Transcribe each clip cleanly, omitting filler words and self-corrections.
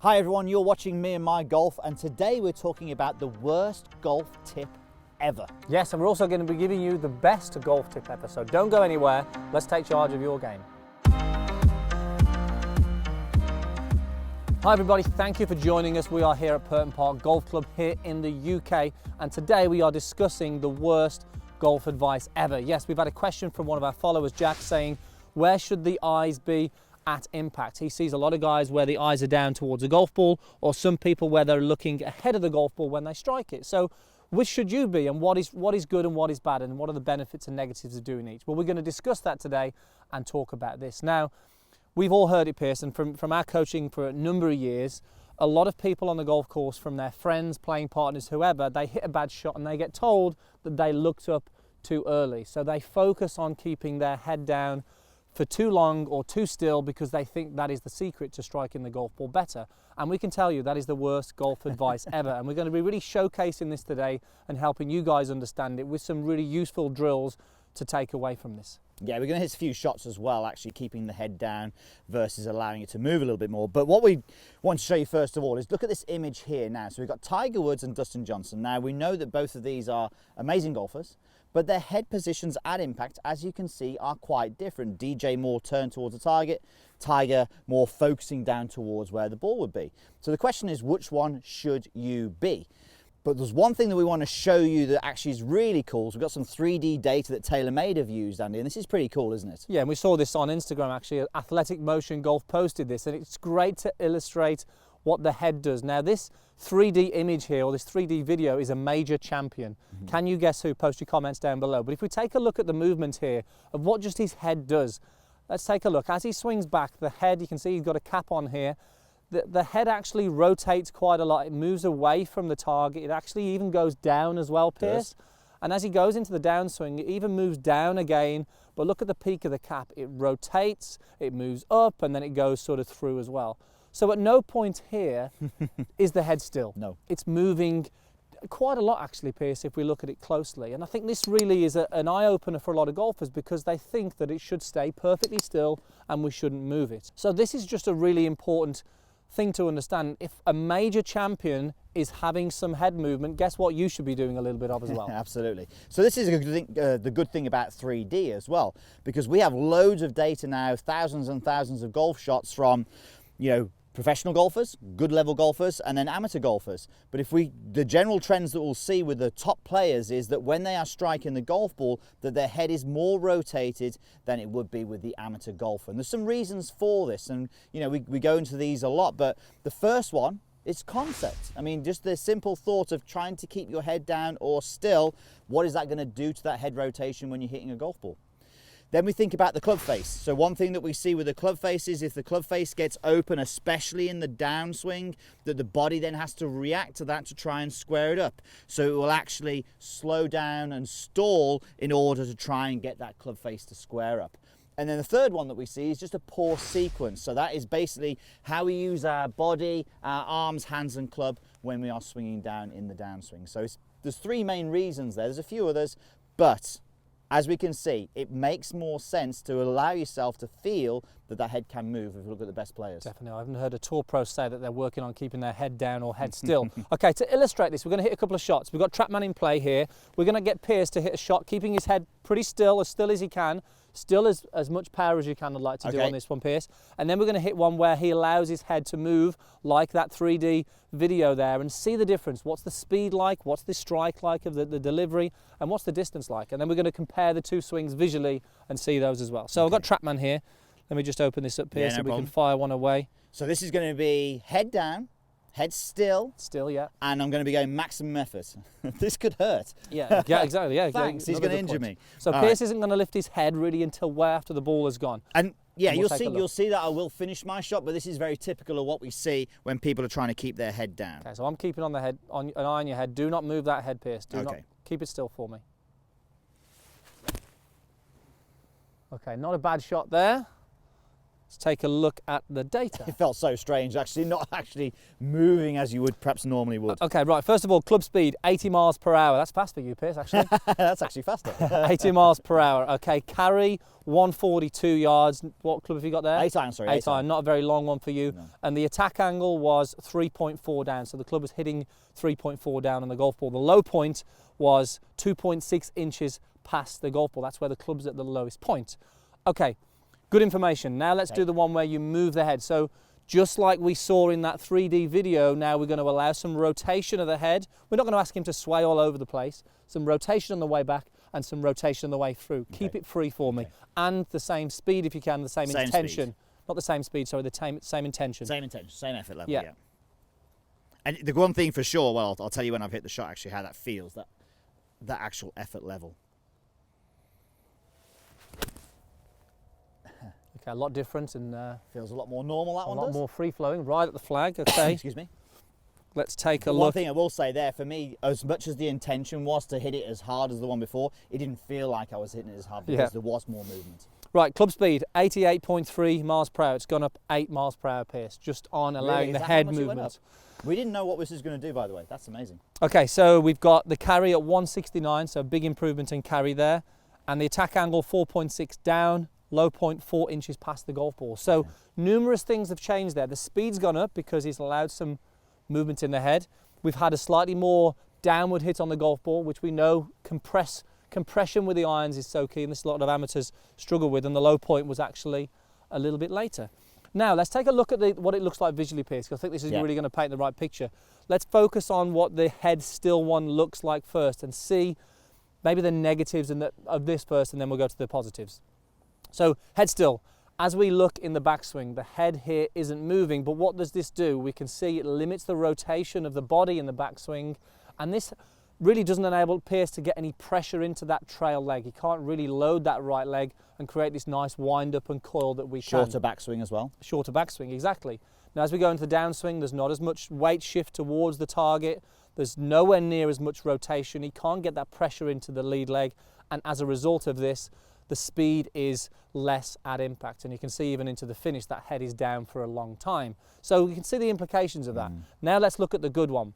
Hi everyone, you're watching Meandmygolf, and today we're talking about the worst golf tip ever. Yes, and we're also going to be giving you the best golf tip ever, so don't go anywhere. Let's take charge of your game. Hi everybody, thank you for joining us. We are here at Purton Park Golf Club here in the UK, and today we are discussing the worst golf advice ever. Yes, we've had a question from one of our followers, Jack, saying, where should the eyes be at impact? He sees a lot of guys where the eyes are down towards a golf ball, or some people where they're looking ahead of the golf ball when they strike it. So which should you be, and what is good and what is bad, and what are the benefits and negatives of doing each? Well, we're going to discuss that today and talk about this. Now, we've all heard it, Pearson, from our coaching for a number of years. A lot of people on the golf course, from their friends, playing partners, whoever, they hit a bad shot and they get told that they looked up too early. So they focus on keeping their head down for too long or too still because they think that is the secret to striking the golf ball better. And we can tell you that is the worst golf advice ever. And we're going to be really showcasing this today and helping you guys understand it with some really useful drills to take away from this. Yeah, we're going to hit a few shots as well, actually keeping the head down versus allowing it to move a little bit more. But what we want to show you first of all is look at this image here now. So we've got Tiger Woods and Dustin Johnson. Now we know that both of these are amazing golfers, but their head positions at impact, as you can see, are quite different. DJ more turned towards the target, Tiger more focusing down towards where the ball would be. So the question is, which one should you be? But there's one thing that we want to show you that actually is really cool. So we've got some 3D data that TaylorMade have used, Andy, and this is pretty cool, isn't it? Yeah, and we saw this on Instagram actually. Athletic Motion Golf posted this, and it's great to illustrate what the head does. Now this 3D image here, or this 3D video, is a major champion. Can you guess who? Post your comments down below. But if we take a look at the movement here of what just his head does, let's take a look. As he swings back, the head, you can see he's got a cap on here. The head actually rotates quite a lot. It moves away from the target. It actually even goes down as well, Pierce. And as he goes into the downswing, it even moves down again. But look at the peak of the cap. It rotates, it moves up, and then it goes sort of through as well. So at no point here is the head still. No. It's moving quite a lot actually, Pierce, if we look at it closely. And I think this really is an eye-opener for a lot of golfers because they think that it should stay perfectly still and we shouldn't move it. So this is just a really important thing to understand. If a major champion is having some head movement, guess what you should be doing a little bit of as well. Absolutely. So this is a good thing, the good thing about 3D as well, because we have loads of data now, thousands and thousands of golf shots from, professional golfers, good level golfers, and then amateur golfers. But the general trends that we'll see with the top players is that when they are striking the golf ball, that their head is more rotated than it would be with the amateur golfer. And there's some reasons for this, and we go into these a lot, but the first one, it's concept. I mean, just the simple thought of trying to keep your head down or still, what is that going to do to that head rotation when you're hitting a golf ball? Then we think about the club face. So one thing that we see with the club face is if the club face gets open, especially in the downswing, that the body then has to react to that to try and square it up. So it will actually slow down and stall in order to try and get that club face to square up. And then the third one that we see is just a poor sequence. So that is basically how we use our body, our arms, hands and club when we are swinging down in the downswing. So there's three main reasons there. There's a few others, but as we can see, it makes more sense to allow yourself to feel that that head can move if you look at the best players. Definitely. I haven't heard a tour pro say that they're working on keeping their head down or head still. Okay, to illustrate this, we're going to hit a couple of shots. We've got Trapman in play here. We're going to get Pierce to hit a shot, keeping his head pretty still as he can. Still as much power as you can, I'd like to do on this one, Pierce. And then we're going to hit one where he allows his head to move like that 3D video there and see the difference. What's the speed like? What's the strike like of the delivery? And what's the distance like? And then we're going to compare the two swings visually and see those as well. So I've got Trapman here. Let me just open this up, Pierce, so we can fire one away. So this is going to be head down, head still. Still, yeah. And I'm going to be going maximum effort. This could hurt. Yeah, exactly. Yeah. Thanks, he's going to injure me. So Pierce isn't going to lift his head really until way after the ball has gone. And yeah, you'll see that I will finish my shot, but this is very typical of what we see when people are trying to keep their head down. Okay, so I'm keeping an eye on your head. Do not move that head, Pierce. Do not keep it still for me. Okay, not a bad shot there. Let's take a look at the data. It felt so strange, actually, not actually moving as you would perhaps normally would. Okay, right, first of all, club speed, 80 miles per hour. That's fast for you, Piers, actually. That's actually faster. 80 miles per hour. Okay, carry, 142 yards. What club have you got there? 8 iron, sorry. 8 iron, not a very long one for you. No. And the attack angle was 3.4 down, so the club was hitting 3.4 down on the golf ball. The low point was 2.6 inches past the golf ball. That's where the club's at the lowest point. Okay, good information. Now let's do the one where you move the head. So just like we saw in that 3D video, now we're going to allow some rotation of the head. We're not going to ask him to sway all over the place. Some rotation on the way back and some rotation on the way through. Okay. Keep it free for me. And the same speed if you can, the same intention. Speed. Not the same speed, sorry, the same intention. Same intention, same effort level, yeah. And the one thing for sure, well, I'll tell you when I've hit the shot actually how that feels, that actual effort level. Okay, a lot different and feels a lot more normal, that one does. A lot more free-flowing, right at the flag, okay. Excuse me. Let's take a look. look. One thing I will say there, for me, as much as the intention was to hit it as hard as the one before, it didn't feel like I was hitting it as hard because there was more movement. Right, club speed, 88.3 miles per hour. It's gone up 8 miles per hour, Piers, just on allowing the head movement. We didn't know what this was going to do, by the way. That's amazing. Okay, so we've got the carry at 169, so big improvement in carry there. And the attack angle, 4.6 down. Low point 4 inches past the golf ball. So numerous things have changed there. The speed's gone up because he's allowed some movement in the head. We've had a slightly more downward hit on the golf ball, which we know compression with the irons is so key, and this a lot of amateurs struggle with, and the low point was actually a little bit later. Now let's take a look at what it looks like visually, Piers, because I think this is really going to paint the right picture. Let's focus on what the head still one looks like first and see maybe the negatives of this first, and then we'll go to the positives. So head still, as we look in the backswing, the head here isn't moving, but what does this do? We can see it limits the rotation of the body in the backswing, and this really doesn't enable Piers to get any pressure into that trail leg. He can't really load that right leg and create this nice wind up and coil that we can. Shorter backswing as well. Shorter backswing, exactly. Now as we go into the downswing, there's not as much weight shift towards the target. There's nowhere near as much rotation. He can't get that pressure into the lead leg, and as a result of this, the speed is less at impact, and you can see even into the finish that head is down for a long time. So you can see the implications of that. Now let's look at the good one.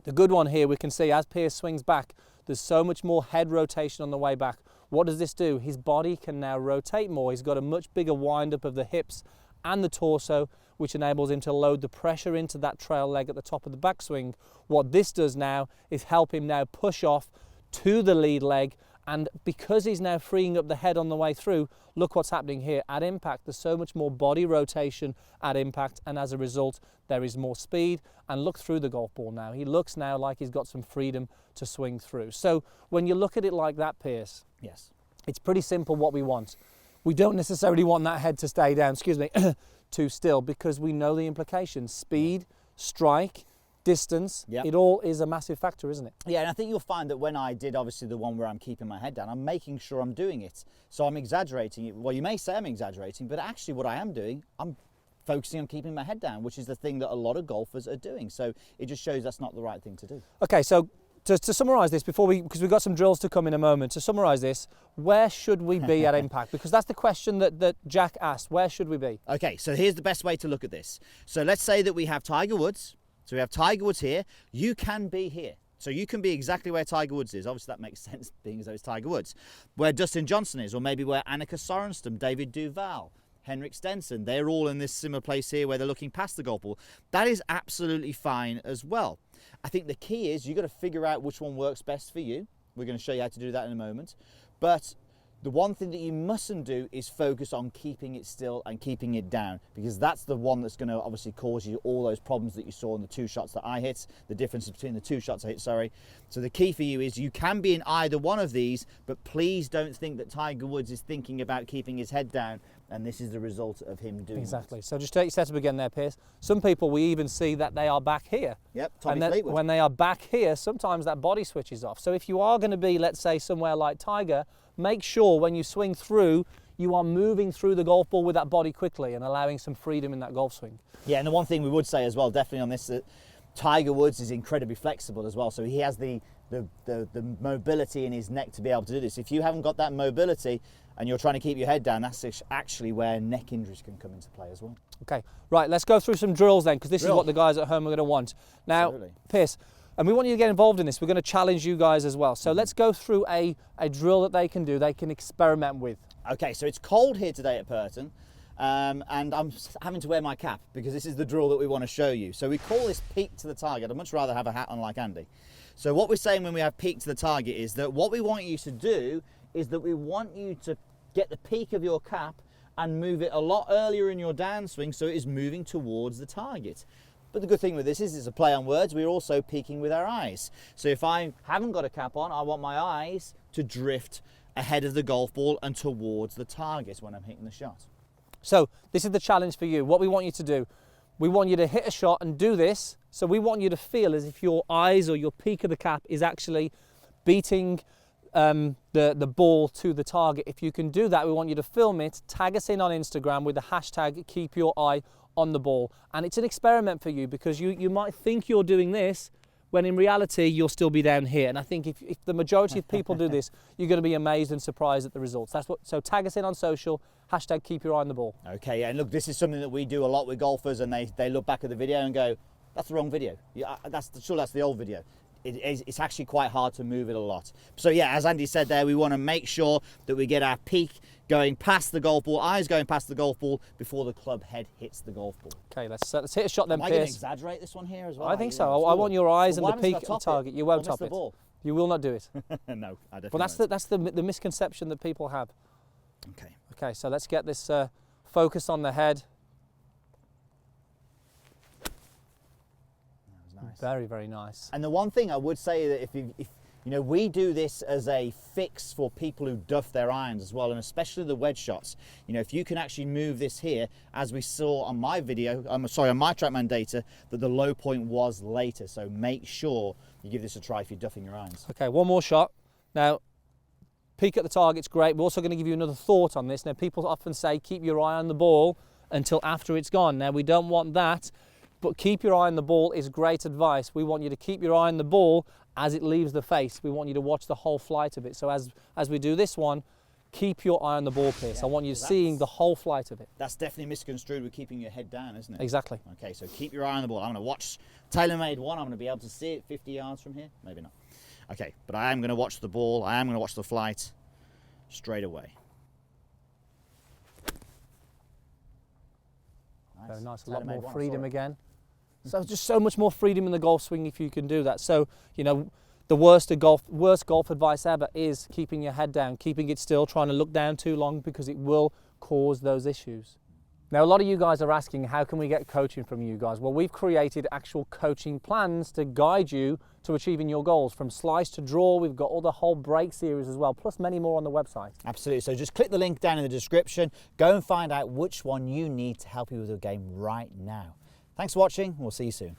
The good one here, we can see as Piers swings back, there's so much more head rotation on the way back. What does this do? His body can now rotate more. He's got a much bigger wind up of the hips and the torso, which enables him to load the pressure into that trail leg at the top of the backswing. What this does now is help him now push off to the lead leg, and because he's now freeing up the head on the way through, look what's happening here. At impact, there's so much more body rotation at impact, and as a result, there is more speed. And look through the golf ball now. He looks now like he's got some freedom to swing through. So when you look at it like that, Piers, yes, it's pretty simple what we want. We don't necessarily want that head to stay down, too still, because we know the implications. Speed, strike, distance, it all is a massive factor, isn't it? Yeah, and I think you'll find that when I did obviously the one where I'm keeping my head down, I'm making sure I'm doing it. So I'm exaggerating it. Well, you may say I'm exaggerating, but actually what I am doing, I'm focusing on keeping my head down, which is the thing that a lot of golfers are doing. So it just shows that's not the right thing to do. Okay, so to summarise this because we've got some drills to come in a moment, to summarise this, where should we be at impact? Because that's the question that Jack asked, where should we be? Okay, so here's the best way to look at this. So let's say that we have Tiger Woods. So we have Tiger Woods here. You can be here. So you can be exactly where Tiger Woods is. Obviously that makes sense being as though it's Tiger Woods. Where Dustin Johnson is, or maybe where Annika Sorenstam, David Duval, Henrik Stenson, they're all in this similar place here where they're looking past the golf ball. That is absolutely fine as well. I think the key is you've got to figure out which one works best for you. We're going to show you how to do that in a moment. But the one thing that you mustn't do is focus on keeping it still and keeping it down, because that's the one that's going to obviously cause you all those problems that you saw in the two shots that I hit, the difference between the two shots I hit, sorry. So the key for you is you can be in either one of these, but please don't think that Tiger Woods is thinking about keeping his head down, and this is the result of him doing Exactly. So just take your setup again there, Piers. Some people, we even see that they are back here. Yep, Tommy Fleetwood. When they are back here, sometimes that body switches off. So if you are going to be, let's say, somewhere like Tiger, make sure when you swing through, you are moving through the golf ball with that body quickly and allowing some freedom in that golf swing. Yeah, and the one thing we would say as well, definitely on this, that Tiger Woods is incredibly flexible as well. So he has the mobility in his neck to be able to do this. If you haven't got that mobility, and you're trying to keep your head down, that's actually where neck injuries can come into play as well. Okay, right, let's go through some drills then, because this is what the guys at home are going to want. Now, Absolutely. Pierce, and we want you to get involved in this. We're going to challenge you guys as well. So let's go through a drill that they can do, they can experiment with. Okay, so it's cold here today at Purton, and I'm having to wear my cap because this is the drill that we want to show you. So we call this peak to the target. I'd much rather have a hat on like Andy. So what we're saying when we have peak to the target is that what we want you to do is that we want you to get the peak of your cap and move it a lot earlier in your downswing so it is moving towards the target. But the good thing with this is it's a play on words. We're also peaking with our eyes. So if I haven't got a cap on, I want my eyes to drift ahead of the golf ball and towards the target when I'm hitting the shot. So this is the challenge for you. What we want you to do, we want you to hit a shot and do this. So we want you to feel as if your eyes or your peak of the cap is actually beating the ball to the target. If you can do that, we want you to film it, tag us in on Instagram with the hashtag keep your eye on the ball. And it's an experiment for you, because you might think you're doing this when in reality you'll still be down here. And I think if the majority of people do this, you're going to be amazed and surprised at the results. So tag us in on social, hashtag keep your eye on the ball. Okay, yeah, and look, this is something that we do a lot with golfers, and they look back at the video and go, that's the wrong video. Yeah, that's the old video. It's actually quite hard to move it a lot. So yeah, as Andy said there, we want to make sure that we get our peak going past the golf ball, eyes going past the golf ball before the club head hits the golf ball. Okay, let's hit a shot then, Am I Pierce. going to exaggerate this one here as well? I think so. I want your eyes and Well, the peak of the target. You won't top it. Ball. You will not do it. No, I definitely But that's the misconception that people have. Okay. Okay, so let's get this focus on the head. Nice. Very, very nice. And the one thing I would say that if you know, we do this as a fix for people who duff their irons as well, and especially the wedge shots. You know, if you can actually move this here, as we saw on my video, on my TrackMan data, that the low point was later. So make sure you give this a try if you're duffing your irons. Okay, one more shot. Now, peak at the target's great. We're also going to give you another thought on this. Now, people often say keep your eye on the ball until after it's gone. Now, we don't want that. But keep your eye on the ball is great advice. We want you to keep your eye on the ball as it leaves the face. We want you to watch the whole flight of it. So as we do this one, keep your eye on the ball, Pierce. I want you seeing the whole flight of it. That's definitely misconstrued with keeping your head down, isn't it? Exactly. Okay, so keep your eye on the ball. I'm going to watch TaylorMade one. I'm going to be able to see it 50 yards from here. Maybe not. Okay, but I am going to watch the ball. I am going to watch the flight straight away. Nice. Very nice. A lot more TaylorMade freedom one, again. So just so much more freedom in the golf swing if you can do that. So, you know, the worst golf advice ever is keeping your head down, keeping it still, trying to look down too long, because it will cause those issues. Now, a lot of you guys are asking, how can we get coaching from you guys? Well, we've created actual coaching plans to guide you to achieving your goals. From slice to draw, we've got all the whole break series as well, plus many more on the website. Absolutely. So just click the link down in the description. Go and find out which one you need to help you with your game right now. Thanks for watching. We'll see you soon.